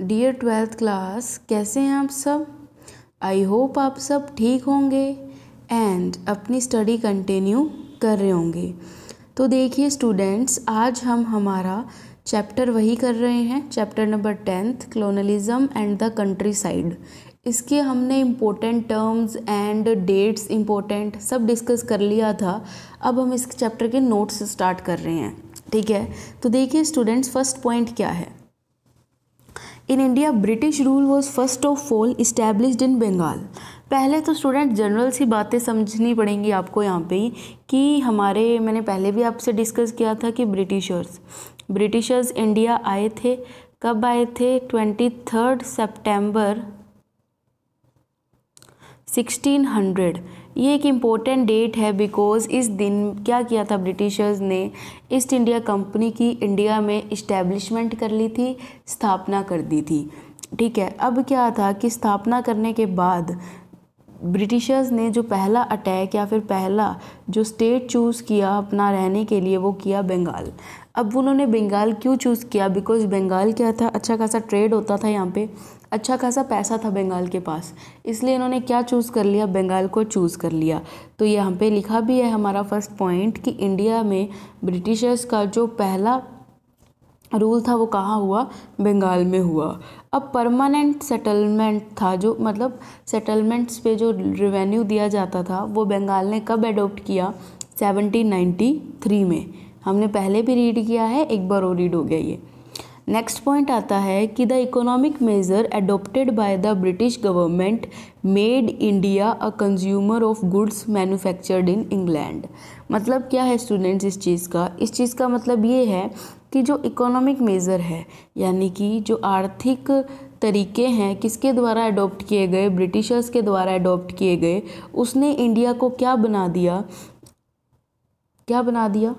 Dear 12th class, कैसे हैं आप सब। आई होप आप सब ठीक होंगे एंड अपनी स्टडी कंटिन्यू कर रहे होंगे। तो देखिए स्टूडेंट्स, आज हम हमारा चैप्टर वही कर रहे हैं, chapter number 10th, colonialism and the countryside. इसके हमने important terms and dates important सब डिस्कस कर लिया था। अब हम इस चैप्टर के नोट्स स्टार्ट कर रहे हैं, ठीक है। तो देखिए स्टूडेंट्स, फर्स्ट पॉइंट क्या है। In India British rule was first of all established in Bengal. पहले तो स्टूडेंट जनरल सी बातें समझनी पड़ेंगी आपको यहाँ पे ही कि मैंने पहले भी आपसे डिस्कस किया था कि ब्रिटिशर्स इंडिया आए थे। कब आए थे? 23 सितंबर 1600। ये एक इम्पोर्टेंट डेट है बिकॉज इस दिन क्या किया था ब्रिटिशर्स ने, ईस्ट इंडिया कंपनी की इंडिया में इस्टेब्लिशमेंट कर ली थी, स्थापना कर दी थी, ठीक है। अब क्या था कि स्थापना करने के बाद ब्रिटिशर्स ने जो पहला अटैक या फिर पहला जो स्टेट चूज़ किया अपना रहने के लिए, वो किया बंगाल। अब उन्होंने बंगाल क्यों चूज़ किया? बिकॉज बंगाल क्या था, अच्छा खासा ट्रेड होता था यहाँ पे, अच्छा खासा पैसा था बंगाल के पास, इसलिए इन्होंने क्या चूज़ कर लिया? बंगाल को चूज़ कर लिया। तो यहाँ पे लिखा भी है हमारा फर्स्ट पॉइंट कि इंडिया में ब्रिटिशर्स का जो पहला रूल था वो कहाँ हुआ? बंगाल में हुआ। अब परमानेंट सेटलमेंट था, जो मतलब सेटलमेंट्स पे जो रेवेन्यू दिया जाता था वो बंगाल ने कब एडॉप्ट किया? 1793 में। हमने पहले भी रीड किया है, एक बार और रीड हो गया ये। नेक्स्ट पॉइंट आता है कि the economic measure adopted by the British government made India a consumer of goods manufactured in England. मतलब क्या है स्टूडेंट्स इस चीज़ का मतलब ये है कि जो इकोनॉमिक मेज़र है, यानी कि जो आर्थिक तरीके हैं, किसके द्वारा अडॉप्ट किए गए? ब्रिटिशर्स के द्वारा अडॉप्ट किए गए। उसने इंडिया को क्या बना दिया?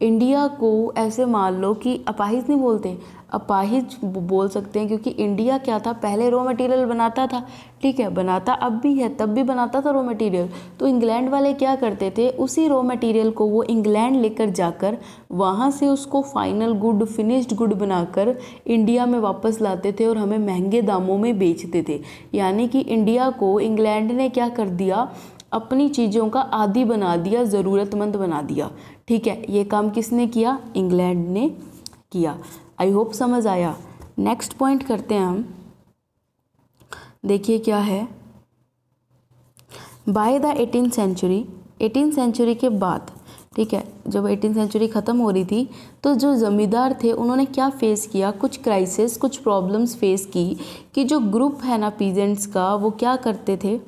इंडिया को ऐसे मान लो कि अपाहिज नहीं बोलते, अपाहिज बोल सकते हैं, क्योंकि इंडिया क्या था, पहले रॉ मटेरियल बनाता था, ठीक है, बनाता अब भी है, तब भी बनाता था रॉ मटेरियल। तो इंग्लैंड वाले क्या करते थे, उसी रॉ मटेरियल को वो इंग्लैंड लेकर जाकर वहाँ से उसको फाइनल गुड, फिनिश्ड गुड बनाकर इंडिया में वापस लाते थे और हमें महंगे दामों में बेचते थे। यानी कि इंडिया को इंग्लैंड ने क्या कर दिया? अपनी चीज़ों का आदी बना दिया, ज़रूरतमंद बना दिया, ठीक है। ये काम किसने किया? इंग्लैंड ने किया। आई होप समझ आया। नेक्स्ट पॉइंट करते हैं हम। देखिए क्या है, बाय द 18th सेंचुरी के बाद, ठीक है, जब 18th सेंचुरी ख़त्म हो रही थी तो जो ज़मींदार थे उन्होंने क्या फेस किया? कुछ क्राइसिस, कुछ प्रॉब्लम्स फेस की कि जो ग्रुप है ना पीजेंट्स का, वो क्या करते थे?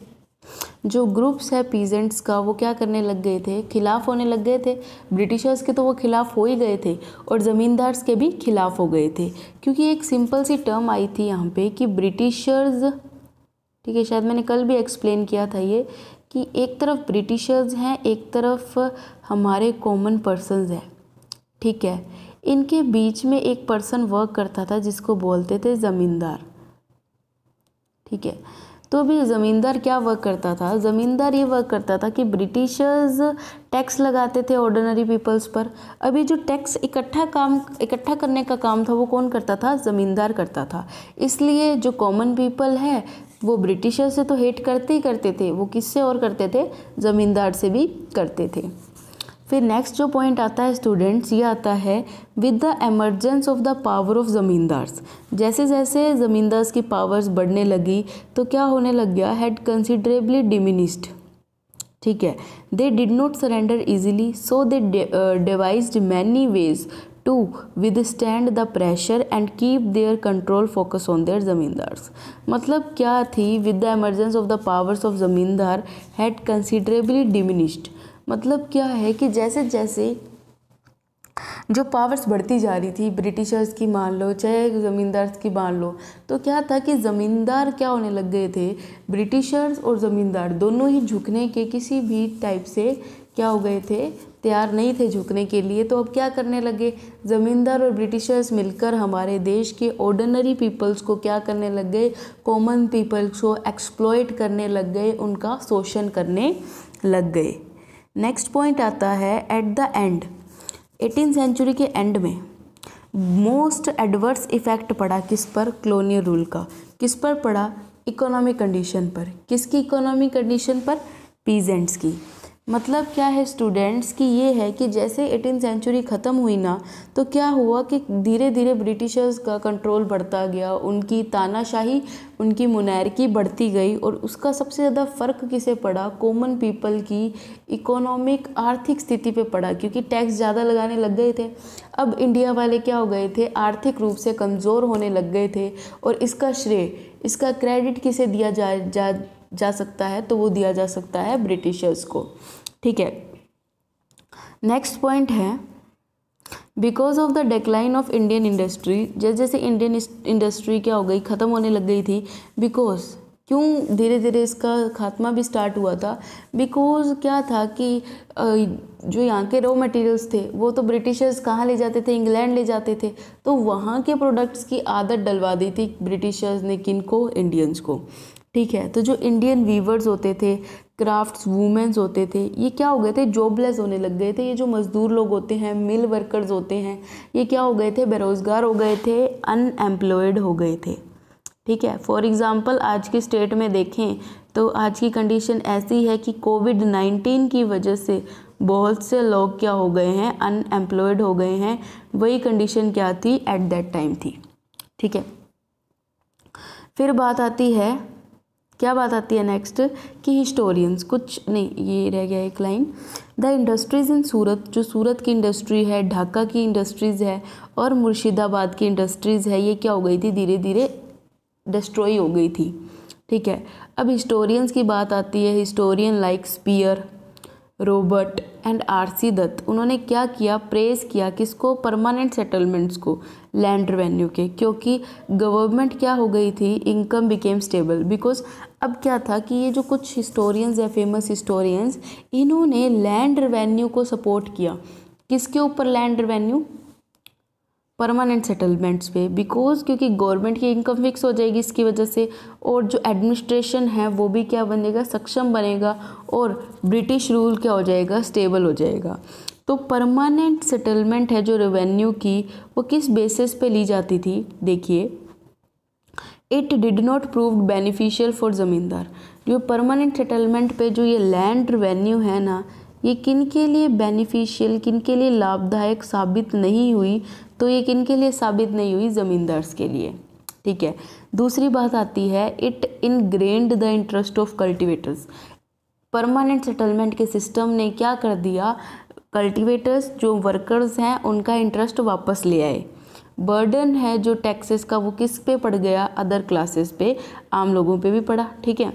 जो ग्रुप्स है पीजेंट्स का वो क्या करने लग गए थे? खिलाफ होने लग गए थे। ब्रिटिशर्स के तो वो खिलाफ हो ही गए थे और ज़मींदार्स के भी खिलाफ हो गए थे, क्योंकि एक सिंपल सी टर्म आई थी यहाँ पे कि ब्रिटिशर्स, ठीक है, शायद मैंने कल भी एक्सप्लेन किया था ये, कि एक तरफ ब्रिटिशर्स हैं, एक तरफ हमारे कॉमन पर्सनस हैं, ठीक है। इनके बीच में एक पर्सन वर्क करता था जिसको बोलते थे ज़मींदार, ठीक है। तो भी ज़मींदार क्या वर्क करता था? ज़मींदार ये वर्क करता था कि ब्रिटिशर्स टैक्स लगाते थे ऑर्डिनरी पीपल्स पर। अभी जो टैक्स इकट्ठा करने का काम था वो कौन करता था? ज़मींदार करता था। इसलिए जो कॉमन पीपल है वो ब्रिटिशर्स से तो हेट करते ही करते थे, वो किससे और करते थे? ज़मींदार से भी करते थे। फिर नेक्स्ट जो पॉइंट आता है स्टूडेंट्स, ये आता है with the emergence of the power of zamindars. जैसे जैसे ज़मींदार्स की पावर्स बढ़ने लगी तो क्या होने लग गया? हैड कंसिडरेबली डिमिनिस्ड, ठीक है। They did not surrender easily, so they devised many ways to withstand the pressure and keep their control focus on their zamindars. मतलब क्या थी? With the emergence of the powers of zamindar had considerably diminished. मतलब क्या है कि जैसे जैसे जो पावर्स बढ़ती जा रही थी, ब्रिटिशर्स की मान लो चाहे ज़मींदार्स की मान लो, तो क्या था कि ज़मींदार क्या होने लग गए थे? ब्रिटिशर्स और ज़मींदार दोनों ही झुकने के किसी भी टाइप से क्या हो गए थे? तैयार नहीं थे झुकने के लिए। तो अब क्या करने लगे? ज़मींदार और ब्रिटिशर्स मिलकर हमारे देश के ऑर्डिनरी पीपल्स को क्या करने लग गए? कॉमन पीपल्स को एक्सप्लॉइट करने लग गए, उनका शोषण करने लग गए। नेक्स्ट पॉइंट आता है at the end, 18th century के एंड में मोस्ट एडवर्स इफेक्ट पड़ा किस पर? कॉलोनियल रूल का। किस पर पड़ा? इकोनॉमिक कंडीशन पर। किसकी इकोनॉमिक कंडीशन पर? पीजेंट्स की। मतलब क्या है स्टूडेंट्स कि ये है कि जैसे 18th सेंचुरी ख़त्म हुई ना, तो क्या हुआ कि धीरे धीरे ब्रिटिशर्स का कंट्रोल बढ़ता गया, उनकी तानाशाही, उनकी मुनारकी बढ़ती गई, और उसका सबसे ज़्यादा फ़र्क किसे पड़ा? कॉमन पीपल की इकोनॉमिक आर्थिक स्थिति पे पड़ा, क्योंकि टैक्स ज़्यादा लगाने लग गए थे। अब इंडिया वाले क्या हो गए थे? आर्थिक रूप से कमज़ोर होने लग गए थे, और इसका श्रेय, इसका क्रेडिट किसे दिया जा सकता है? तो वो दिया जा सकता है ब्रिटिशर्स को। ठीक है, नेक्स्ट पॉइंट है because of the decline of Indian industry. जैसे जैसे इंडियन इंडस्ट्री क्या हो गई? ख़त्म होने लग गई थी। बिकॉज क्यों धीरे धीरे इसका खात्मा भी स्टार्ट हुआ था? बिकॉज क्या था कि जो यहाँ के रॉ मटेरियल्स थे वो तो ब्रिटिशर्स कहाँ ले जाते थे? इंग्लैंड ले जाते थे। तो वहाँ के प्रोडक्ट्स की आदत डलवा दी थी ब्रिटिशर्स ने। किनको? इंडियंस को। ठीक है, तो जो इंडियन वीवर्स होते थे, क्राफ्ट्स वुमेन्स होते थे, ये क्या हो गए थे? जॉबलेस होने लग गए थे। ये जो मजदूर लोग होते हैं, मिल वर्कर्स होते हैं, ये क्या हो गए थे? बेरोज़गार हो गए थे, अनएम्प्लॉयड हो गए थे। ठीक है, फॉर एग्ज़ाम्पल आज की स्टेट में देखें तो आज की कंडीशन ऐसी है कि कोविड-19 की वजह से बहुत से लोग क्या हो गए हैं? अनएम्प्लॉयड हो गए हैं। वही कंडीशन क्या थी? एट दैट टाइम थी। ठीक है, फिर बात आती है, क्या बात आती है नेक्स्ट कि हिस्टोरियंस, कुछ नहीं, ये रह गया एक लाइन। द इंडस्ट्रीज़ इन सूरत, जो सूरत की इंडस्ट्री है, ढाका की इंडस्ट्रीज़ है और मुर्शिदाबाद की इंडस्ट्रीज़ है, ये क्या हो गई थी? धीरे धीरे डिस्ट्रॉय हो गई थी। ठीक है, अब हिस्टोरियंस की बात आती है। Historian like Spear, Robert and R C. Dutt, उन्होंने क्या किया? प्रेज किया किसको? परमानेंट सेटलमेंट्स को, लैंड रेवेन्यू के, क्योंकि गवर्नमेंट क्या हो गई थी? Income became stable. बिकॉज अब क्या था कि ये जो कुछ हिस्टोरियंस या फेमस हिस्टोरियंस, इन्होंने लैंड रेवेन्यू को सपोर्ट किया। किसके ऊपर? लैंड रेवेन्यू, परमानेंट सेटलमेंट्स पे। बिकॉज क्योंकि गवर्नमेंट की इनकम फिक्स हो जाएगी इसकी वजह से, और जो एडमिनिस्ट्रेशन है वो भी क्या बनेगा? सक्षम बनेगा, और ब्रिटिश रूल क्या हो जाएगा? स्टेबल हो जाएगा। तो परमानेंट सेटलमेंट है जो रेवेन्यू की, वो किस बेसिस पे ली जाती थी? देखिए, it did not prove beneficial for ज़मींदार। जो परमानेंट सेटलमेंट पे जो ये लैंड रेवेन्यू है ना, ये किन के लिए बेनिफिशियल, किन के लिए लाभदायक साबित नहीं हुई? तो ये किन के लिए साबित नहीं हुई? ज़मींदार्स के लिए। ठीक है, दूसरी बात आती है, it ingrained the interest of cultivators. Permanent settlement के सिस्टम ने क्या कर दिया? कल्टिवेटर्स जो वर्कर्स हैं उनका इंटरेस्ट वापस ले आए। बर्डन है जो टैक्सेस का, वो किस पे पड़ गया? अदर क्लासेस पे, आम लोगों पे भी पड़ा। ठीक है,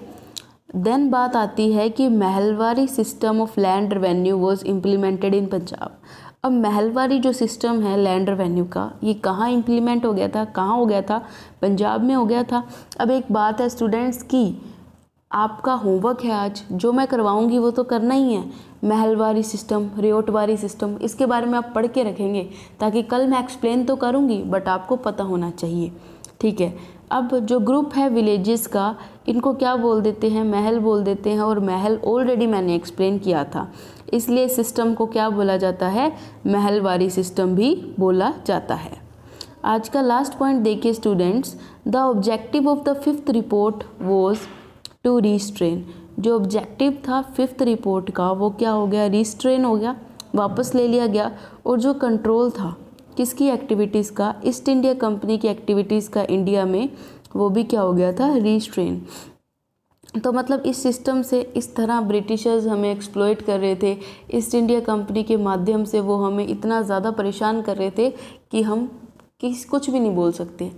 देन बात आती है कि Mahalwari system of land revenue was implemented in Punjab. अब महलवारी जो सिस्टम है लैंड रेवेन्यू का, ये कहाँ इम्प्लीमेंट हो गया था? कहाँ हो गया था? पंजाब में हो गया था। अब एक बात है स्टूडेंट्स की, आपका होमवर्क है आज, जो मैं करवाऊंगी वो तो करना ही है। महलवारी सिस्टम, रियोटवारी सिस्टम, इसके बारे में आप पढ़ के रखेंगे, ताकि कल मैं एक्सप्लेन तो करूंगी बट आपको पता होना चाहिए। ठीक है, अब जो ग्रुप है विलेजेस का, इनको क्या बोल देते हैं? महल बोल देते हैं, और महल ऑलरेडी मैंने एक्सप्लेन किया था, इसलिए सिस्टम को क्या बोला जाता है? महलवारी सिस्टम भी बोला जाता है। आज का लास्ट पॉइंट देखिए students, the objective of the 5th report was to restrain. जो ऑब्जेक्टिव था 5th रिपोर्ट का, वो क्या हो गया? रिस्ट्रेन हो गया, वापस ले लिया गया। और जो कंट्रोल था किसकी एक्टिविटीज़ का? ईस्ट इंडिया कंपनी की एक्टिविटीज़ का इंडिया में, वो भी क्या हो गया था? रिस्ट्रेन। तो मतलब इस सिस्टम से इस तरह ब्रिटिशर्स हमें एक्सप्लॉइट कर रहे थे, ईस्ट इंडिया कंपनी के माध्यम से वो हमें इतना ज़्यादा परेशान कर रहे थे कि हम कुछ भी नहीं बोल सकते।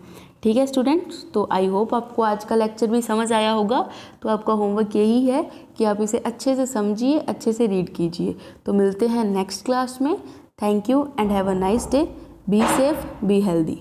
ठीक है स्टूडेंट्स, तो आई होप आपको आज का लेक्चर भी समझ आया होगा। तो आपका होमवर्क यही है कि आप इसे अच्छे से समझिए, अच्छे से रीड कीजिए। तो मिलते हैं नेक्स्ट क्लास में। Thank you and have a nice day. Be safe, be healthy.